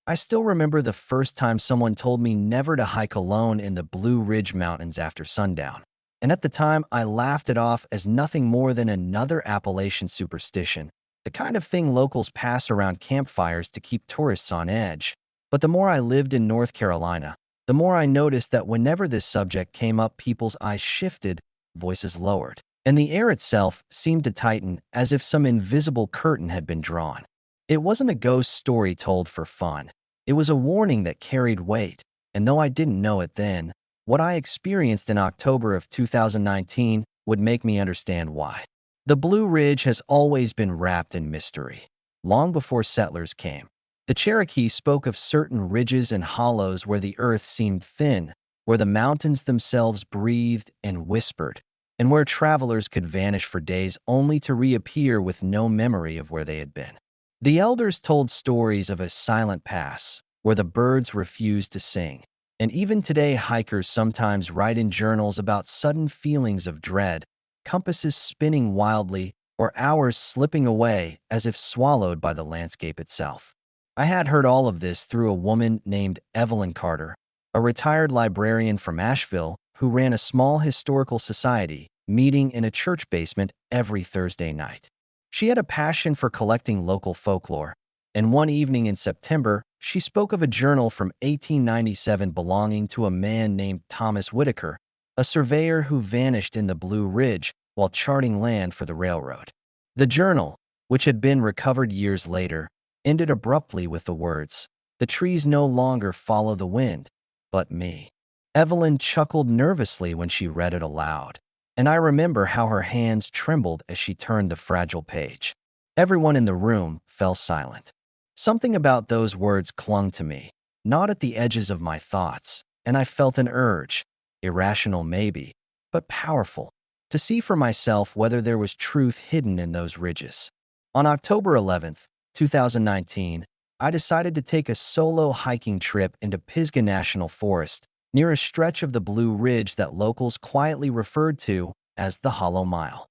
I still remember the first time someone told me never to hike alone in the Blue Ridge Mountains after sundown. And at the time, I laughed it off as nothing more than another Appalachian superstition, the kind of thing locals pass around campfires to keep tourists on edge. But the more I lived in North Carolina, the more I noticed that whenever this subject came up, people's eyes shifted, voices lowered, and the air itself seemed to tighten as if some invisible curtain had been drawn. It wasn't a ghost story told for fun. It was a warning that carried weight, and though I didn't know it then, what I experienced in October of 2019 would make me understand why. The Blue Ridge has always been wrapped in mystery. Long before settlers came, the Cherokee spoke of certain ridges and hollows where the earth seemed thin, where the mountains themselves breathed and whispered, and where travelers could vanish for days only to reappear with no memory of where they had been. The elders told stories of a silent pass where the birds refused to sing, and even today hikers sometimes write in journals about sudden feelings of dread, compasses spinning wildly, or hours slipping away as if swallowed by the landscape itself. I had heard all of this through a woman named Evelyn Carter, a retired librarian from Asheville who ran a small historical society meeting in a church basement every Thursday night. She had a passion for collecting local folklore, and one evening in September, she spoke of a journal from 1897 belonging to a man named Thomas Whitaker, a surveyor who vanished in the Blue Ridge while charting land for the railroad. The journal, which had been recovered years later, ended abruptly with the words, "The trees no longer follow the wind, but me." Evelyn chuckled nervously when she read it aloud, and I remember how her hands trembled as she turned the fragile page. Everyone in the room fell silent. Something about those words clung to me, not at the edges of my thoughts, and I felt an urge, irrational maybe, but powerful, to see for myself whether there was truth hidden in those ridges. On October 11th, 2019, I decided to take a solo hiking trip into Pisgah National Forest, near a stretch of the Blue Ridge that locals quietly referred to as the Hollow Mile.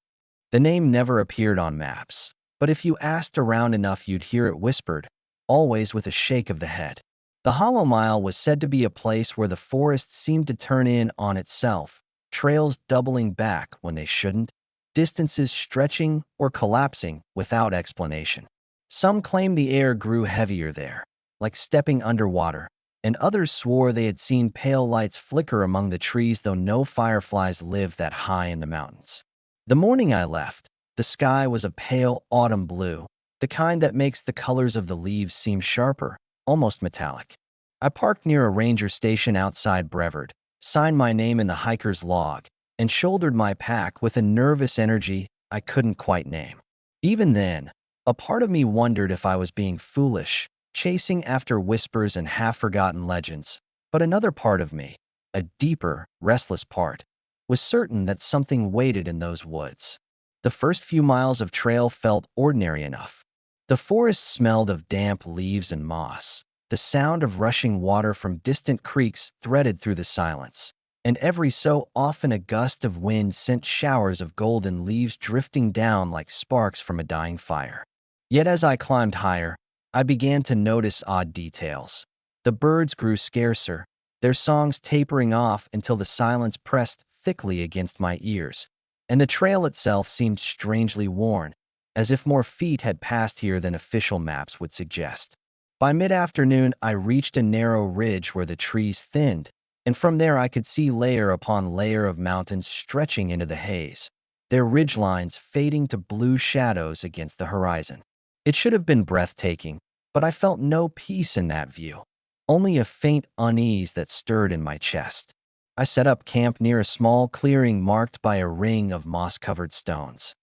The name never appeared on maps, but if you asked around enough you'd hear it whispered, always with a shake of the head. The Hollow Mile was said to be a place where the forest seemed to turn in on itself, trails doubling back when they shouldn't, distances stretching or collapsing without explanation. Some claimed the air grew heavier there, like stepping underwater, and others swore they had seen pale lights flicker among the trees, though no fireflies lived that high in the mountains. The morning I left, the sky was a pale autumn blue, the kind that makes the colors of the leaves seem sharper, almost metallic. I parked near a ranger station outside Brevard, signed my name in the hiker's log, and shouldered my pack with a nervous energy I couldn't quite name. Even then, a part of me wondered if I was being foolish, chasing after whispers and half-forgotten legends, but another part of me, a deeper, restless part, was certain that something waited in those woods. The first few miles of trail felt ordinary enough. The forest smelled of damp leaves and moss. The sound of rushing water from distant creeks threaded through the silence, and every so often a gust of wind sent showers of golden leaves drifting down like sparks from a dying fire. Yet as I climbed higher, I began to notice odd details. The birds grew scarcer, their songs tapering off until the silence pressed thickly against my ears, and the trail itself seemed strangely worn, as if more feet had passed here than official maps would suggest. By mid-afternoon, I reached a narrow ridge where the trees thinned, and from there I could see layer upon layer of mountains stretching into the haze, their ridgelines fading to blue shadows against the horizon. It should have been breathtaking, but I felt no peace in that view, only a faint unease that stirred in my chest. I set up camp near a small clearing marked by a ring of moss-covered stones,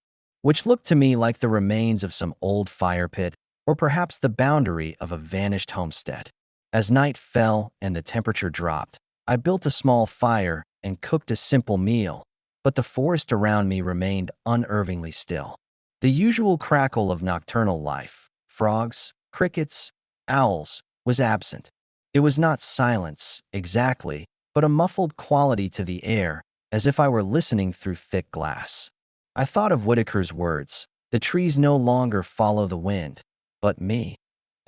which looked to me like the remains of some old fire pit or perhaps the boundary of a vanished homestead. As night fell and the temperature dropped, I built a small fire and cooked a simple meal, but the forest around me remained unnervingly still. The usual crackle of nocturnal life, frogs, crickets, owls, was absent. It was not silence, exactly, but a muffled quality to the air, as if I were listening through thick glass. I thought of Whitaker's words, "The trees no longer follow the wind, but me."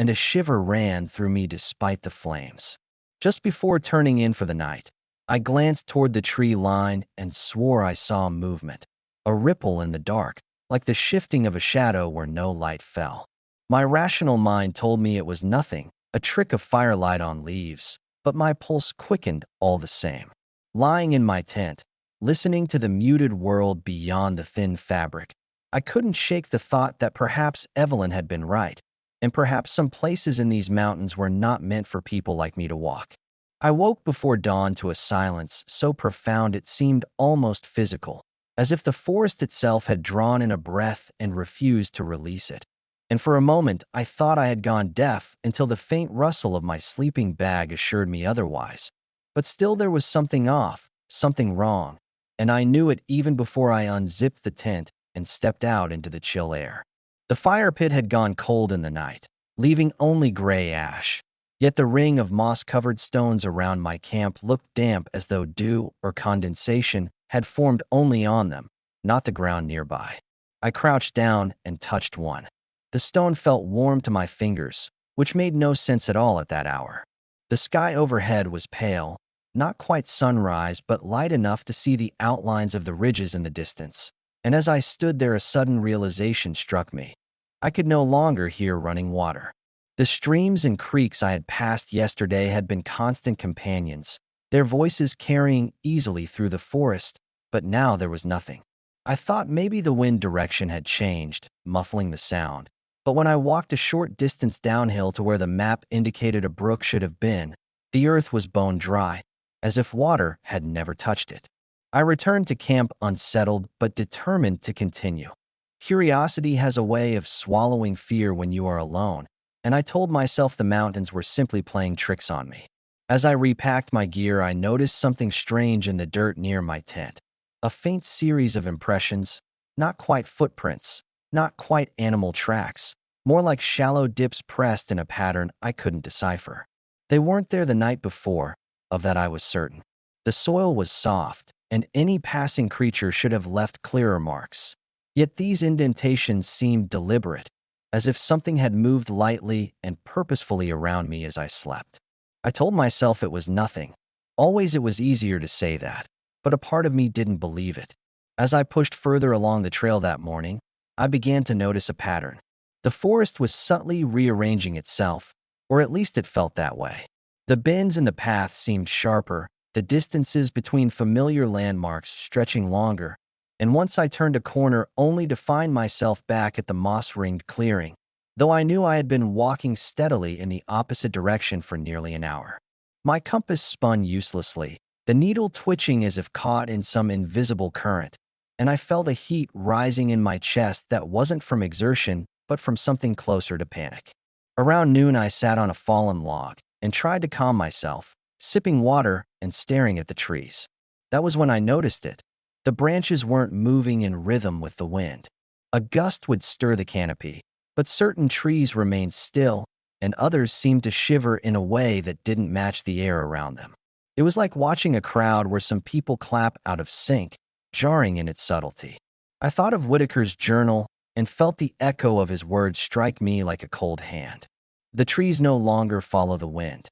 and a shiver ran through me despite the flames. Just before turning in for the night, I glanced toward the tree line and swore I saw movement, a ripple in the dark, like the shifting of a shadow where no light fell. My rational mind told me it was nothing, a trick of firelight on leaves, but my pulse quickened all the same. Lying in my tent, listening to the muted world beyond the thin fabric, I couldn't shake the thought that perhaps Evelyn had been right, and perhaps some places in these mountains were not meant for people like me to walk. I woke before dawn to a silence so profound it seemed almost physical, as if the forest itself had drawn in a breath and refused to release it. And for a moment, I thought I had gone deaf until the faint rustle of my sleeping bag assured me otherwise. But still there was something off, something wrong, and I knew it even before I unzipped the tent and stepped out into the chill air. The fire pit had gone cold in the night, leaving only gray ash. Yet the ring of moss-covered stones around my camp looked damp as though dew or condensation had formed only on them, not the ground nearby. I crouched down and touched one. The stone felt warm to my fingers, which made no sense at all at that hour. The sky overhead was pale, not quite sunrise but light enough to see the outlines of the ridges in the distance. And as I stood there a sudden realization struck me. I could no longer hear running water. The streams and creeks I had passed yesterday had been constant companions, their voices carrying easily through the forest, but now there was nothing. I thought maybe the wind direction had changed, muffling the sound. But when I walked a short distance downhill to where the map indicated a brook should have been, the earth was bone dry, as if water had never touched it. I returned to camp unsettled but determined to continue. Curiosity has a way of swallowing fear when you are alone, and I told myself the mountains were simply playing tricks on me. As I repacked my gear, I noticed something strange in the dirt near my tent. A faint series of impressions, not quite footprints, not quite animal tracks, more like shallow dips pressed in a pattern I couldn't decipher. They weren't there the night before, of that I was certain. The soil was soft, and any passing creature should have left clearer marks. Yet these indentations seemed deliberate, as if something had moved lightly and purposefully around me as I slept. I told myself it was nothing. Always it was easier to say that, but a part of me didn't believe it. As I pushed further along the trail that morning, I began to notice a pattern. The forest was subtly rearranging itself, or at least it felt that way. The bends in the path seemed sharper, the distances between familiar landmarks stretching longer, and once I turned a corner only to find myself back at the moss-ringed clearing, though I knew I had been walking steadily in the opposite direction for nearly an hour. My compass spun uselessly, the needle twitching as if caught in some invisible current, and I felt a heat rising in my chest that wasn't from exertion but from something closer to panic. Around noon I sat on a fallen log and tried to calm myself, sipping water and staring at the trees. That was when I noticed it. The branches weren't moving in rhythm with the wind. A gust would stir the canopy, but certain trees remained still, and others seemed to shiver in a way that didn't match the air around them. It was like watching a crowd where some people clap out of sync, jarring in its subtlety. I thought of Whitaker's journal and felt the echo of his words strike me like a cold hand. The trees no longer follow the wind.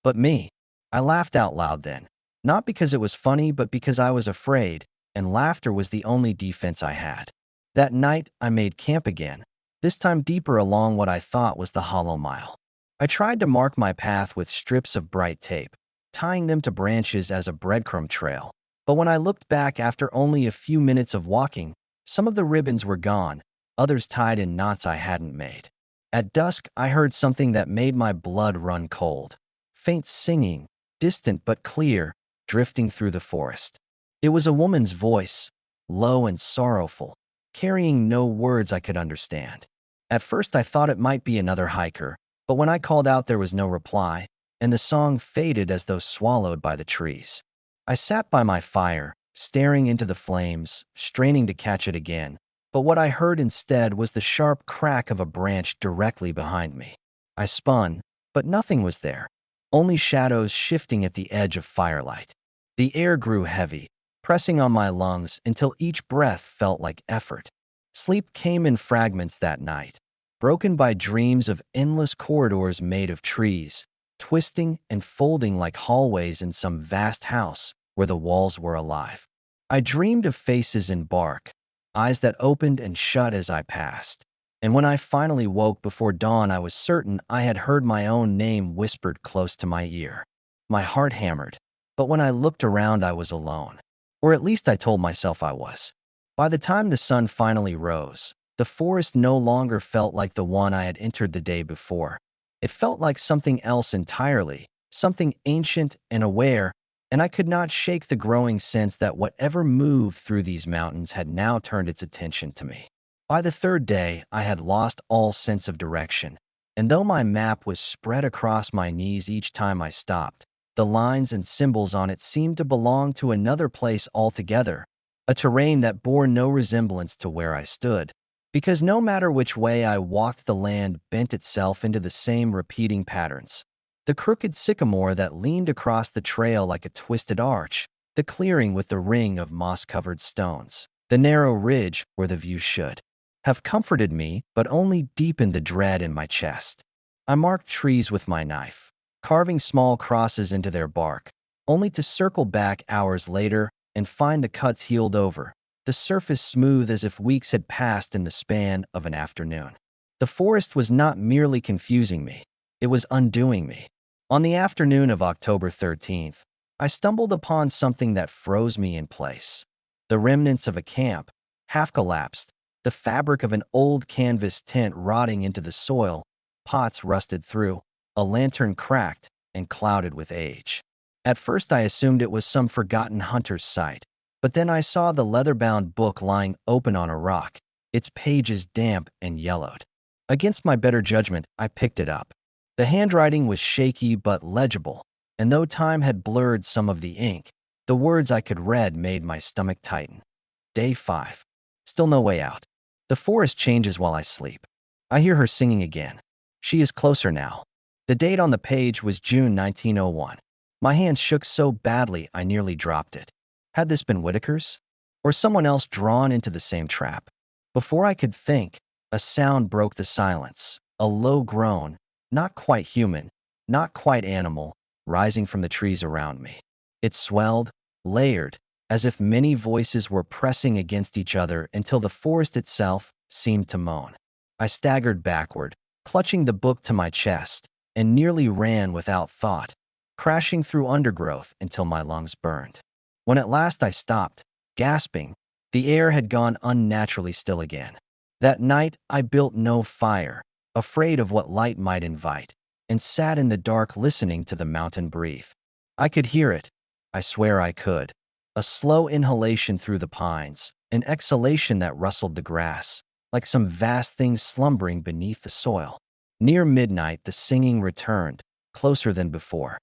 But me. I laughed out loud then, not because it was funny but because I was afraid, and laughter was the only defense I had. That night, I made camp again, this time deeper along what I thought was the hollow mile. I tried to mark my path with strips of bright tape, tying them to branches as a breadcrumb trail. But when I looked back after only a few minutes of walking, some of the ribbons were gone, others tied in knots I hadn't made. At dusk, I heard something that made my blood run cold. Faint singing, distant but clear, drifting through the forest. It was a woman's voice, low and sorrowful, carrying no words I could understand. At first I thought it might be another hiker, but when I called out there was no reply, and the song faded as though swallowed by the trees. I sat by my fire, staring into the flames, straining to catch it again, but what I heard instead was the sharp crack of a branch directly behind me. I spun, but nothing was there, only shadows shifting at the edge of firelight. The air grew heavy, pressing on my lungs until each breath felt like effort. Sleep came in fragments that night, broken by dreams of endless corridors made of trees, twisting and folding like hallways in some vast house where the walls were alive. I dreamed of faces in bark, eyes that opened and shut as I passed. And when I finally woke before dawn, I was certain I had heard my own name whispered close to my ear. My heart hammered, but when I looked around, I was alone. Or at least I told myself I was. By the time the sun finally rose, the forest no longer felt like the one I had entered the day before. It felt like something else entirely, something ancient and aware, and I could not shake the growing sense that whatever moved through these mountains had now turned its attention to me. By the third day, I had lost all sense of direction, and though my map was spread across my knees each time I stopped, the lines and symbols on it seemed to belong to another place altogether, a terrain that bore no resemblance to where I stood, because no matter which way I walked, the land bent itself into the same repeating patterns. The crooked sycamore that leaned across the trail like a twisted arch, the clearing with the ring of moss-covered stones, the narrow ridge where the view should have comforted me, but only deepened the dread in my chest. I marked trees with my knife, carving small crosses into their bark, only to circle back hours later and find the cuts healed over, the surface smooth as if weeks had passed in the span of an afternoon. The forest was not merely confusing me, it was undoing me. On the afternoon of October 13th, I stumbled upon something that froze me in place. The remnants of a camp, half collapsed, the fabric of an old canvas tent rotting into the soil, pots rusted through, a lantern cracked and clouded with age. At first I assumed it was some forgotten hunter's site, but then I saw the leather-bound book lying open on a rock, its pages damp and yellowed. Against my better judgment, I picked it up. The handwriting was shaky but legible, and though time had blurred some of the ink, the words I could read made my stomach tighten. Day 5. Still no way out. The forest changes while I sleep. I hear her singing again. She is closer now. The date on the page was June 1901. My hand shook so badly I nearly dropped it. Had this been Whitaker's? Or someone else drawn into the same trap? Before I could think, a sound broke the silence. A low groan, not quite human, not quite animal, rising from the trees around me. It swelled, layered, as if many voices were pressing against each other until the forest itself seemed to moan. I staggered backward, clutching the book to my chest, and nearly ran without thought, crashing through undergrowth until my lungs burned. When at last I stopped, gasping, the air had gone unnaturally still again. That night I built no fire, afraid of what light might invite, and sat in the dark listening to the mountain breathe. I could hear it. I swear I could. A slow inhalation through the pines, an exhalation that rustled the grass, like some vast thing slumbering beneath the soil. Near midnight, the singing returned, closer than before.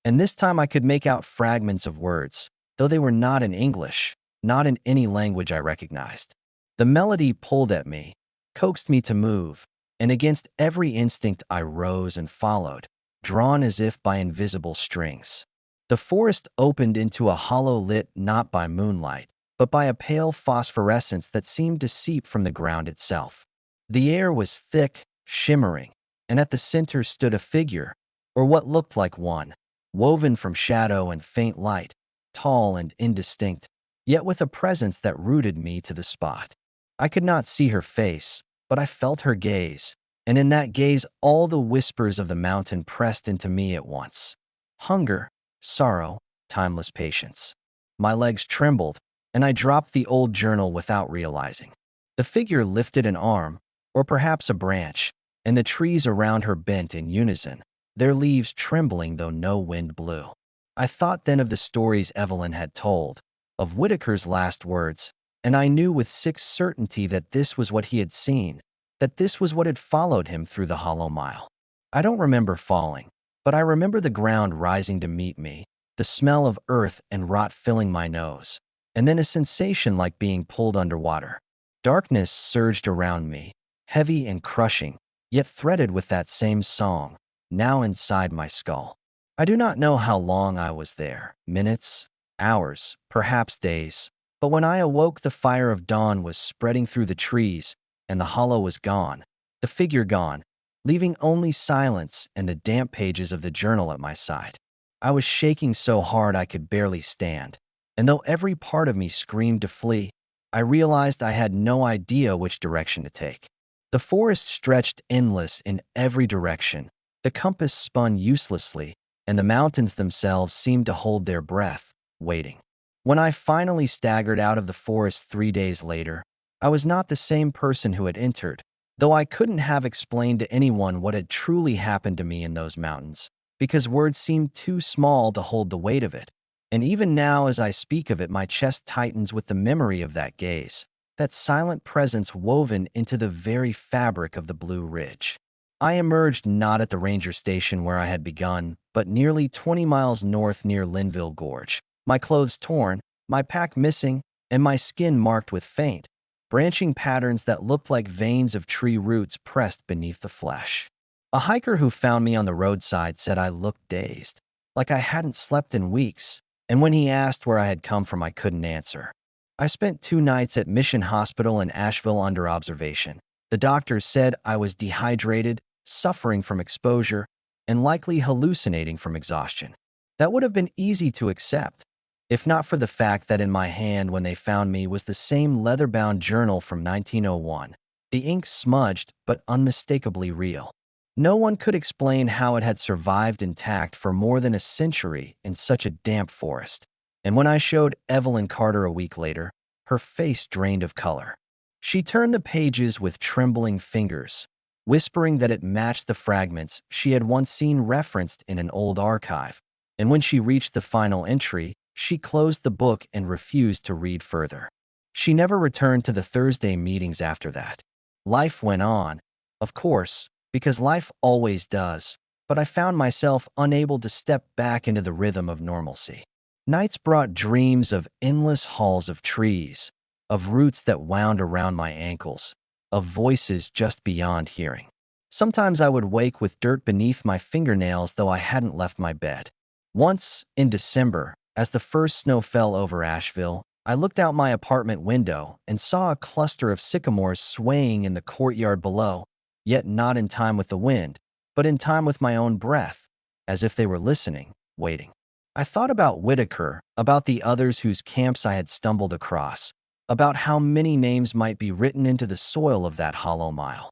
And this time I could make out fragments of words, though they were not in English, not in any language I recognized. The melody pulled at me, coaxed me to move, and against every instinct I rose and followed, drawn as if by invisible strings. The forest opened into a hollow lit not by moonlight, but by a pale phosphorescence that seemed to seep from the ground itself. The air was thick, shimmering, and at the center stood a figure, or what looked like one, woven from shadow and faint light, tall and indistinct, yet with a presence that rooted me to the spot. I could not see her face, but I felt her gaze, and in that gaze all the whispers of the mountain pressed into me at once. Hunger, sorrow, timeless patience. My legs trembled, and I dropped the old journal without realizing. The figure lifted an arm, or perhaps a branch, and the trees around her bent in unison, their leaves trembling though no wind blew. I thought then of the stories Evelyn had told, of Whitaker's last words, and I knew with sick certainty that this was what he had seen, that this was what had followed him through the hollow mile. I don't remember falling, but I remember the ground rising to meet me, the smell of earth and rot filling my nose, and then a sensation like being pulled underwater. Darkness surged around me, heavy and crushing, yet threaded with that same song, now inside my skull. I do not know how long I was there, minutes, hours, perhaps days, but when I awoke the fire of dawn was spreading through the trees, and the hollow was gone, the figure gone, leaving only silence and the damp pages of the journal at my side. I was shaking so hard I could barely stand, and though every part of me screamed to flee, I realized I had no idea which direction to take. The forest stretched endless in every direction, the compass spun uselessly, and the mountains themselves seemed to hold their breath, waiting. When I finally staggered out of the forest 3 days later, I was not the same person who had entered, though I couldn't have explained to anyone what had truly happened to me in those mountains, because words seemed too small to hold the weight of it. And even now, as I speak of it, my chest tightens with the memory of that gaze, that silent presence woven into the very fabric of the Blue Ridge. I emerged not at the ranger station where I had begun, but nearly 20 miles north near Linville Gorge, my clothes torn, my pack missing, and my skin marked with faint, branching patterns that looked like veins of tree roots pressed beneath the flesh. A hiker who found me on the roadside said I looked dazed, like I hadn't slept in weeks, and when he asked where I had come from, I couldn't answer. I spent 2 nights at Mission Hospital in Asheville under observation. The doctors said I was dehydrated, suffering from exposure, and likely hallucinating from exhaustion. That would have been easy to accept, if not for the fact that in my hand when they found me was the same leather-bound journal from 1901, the ink smudged but unmistakably real. No one could explain how it had survived intact for more than a century in such a damp forest. And when I showed Evelyn Carter a week later, her face drained of color. She turned the pages with trembling fingers, whispering that it matched the fragments she had once seen referenced in an old archive. And when she reached the final entry, she closed the book and refused to read further. She never returned to the Thursday meetings after that. Life went on, of course, because life always does, but I found myself unable to step back into the rhythm of normalcy. Nights brought dreams of endless halls of trees, of roots that wound around my ankles, of voices just beyond hearing. Sometimes I would wake with dirt beneath my fingernails though I hadn't left my bed. Once, in December, as the first snow fell over Asheville, I looked out my apartment window and saw a cluster of sycamores swaying in the courtyard below, yet not in time with the wind, but in time with my own breath, as if they were listening, waiting. I thought about Whitaker, about the others whose camps I had stumbled across, about how many names might be written into the soil of that hollow mile,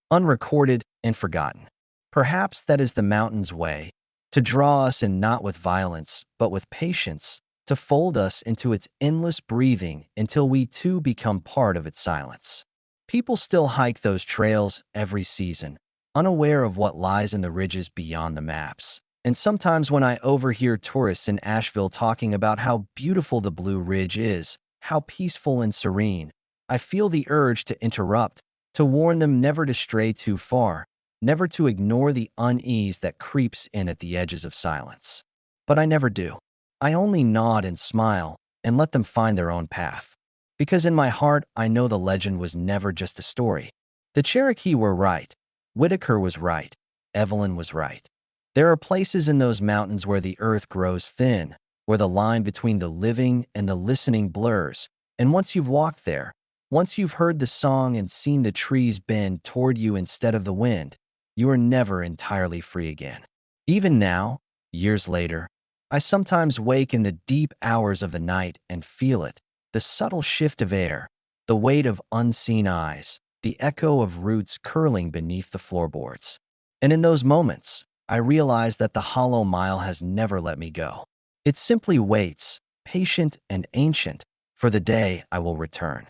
unrecorded and forgotten. Perhaps that is the mountain's way, to draw us in not with violence, but with patience, to fold us into its endless breathing until we too become part of its silence. People still hike those trails every season, unaware of what lies in the ridges beyond the maps. And sometimes when I overhear tourists in Asheville talking about how beautiful the Blue Ridge is, how peaceful and serene, I feel the urge to interrupt, to warn them never to stray too far, never to ignore the unease that creeps in at the edges of silence. But I never do. I only nod and smile and let them find their own path. Because in my heart, I know the legend was never just a story. The Cherokee were right. Whitaker was right. Evelyn was right. There are places in those mountains where the earth grows thin, where the line between the living and the listening blurs, and once you've walked there, once you've heard the song and seen the trees bend toward you instead of the wind, you are never entirely free again. Even now, years later, I sometimes wake in the deep hours of the night and feel it, the subtle shift of air, the weight of unseen eyes, the echo of roots curling beneath the floorboards. And in those moments, I realize that the hollow mile has never let me go. It simply waits, patient and ancient, for the day I will return.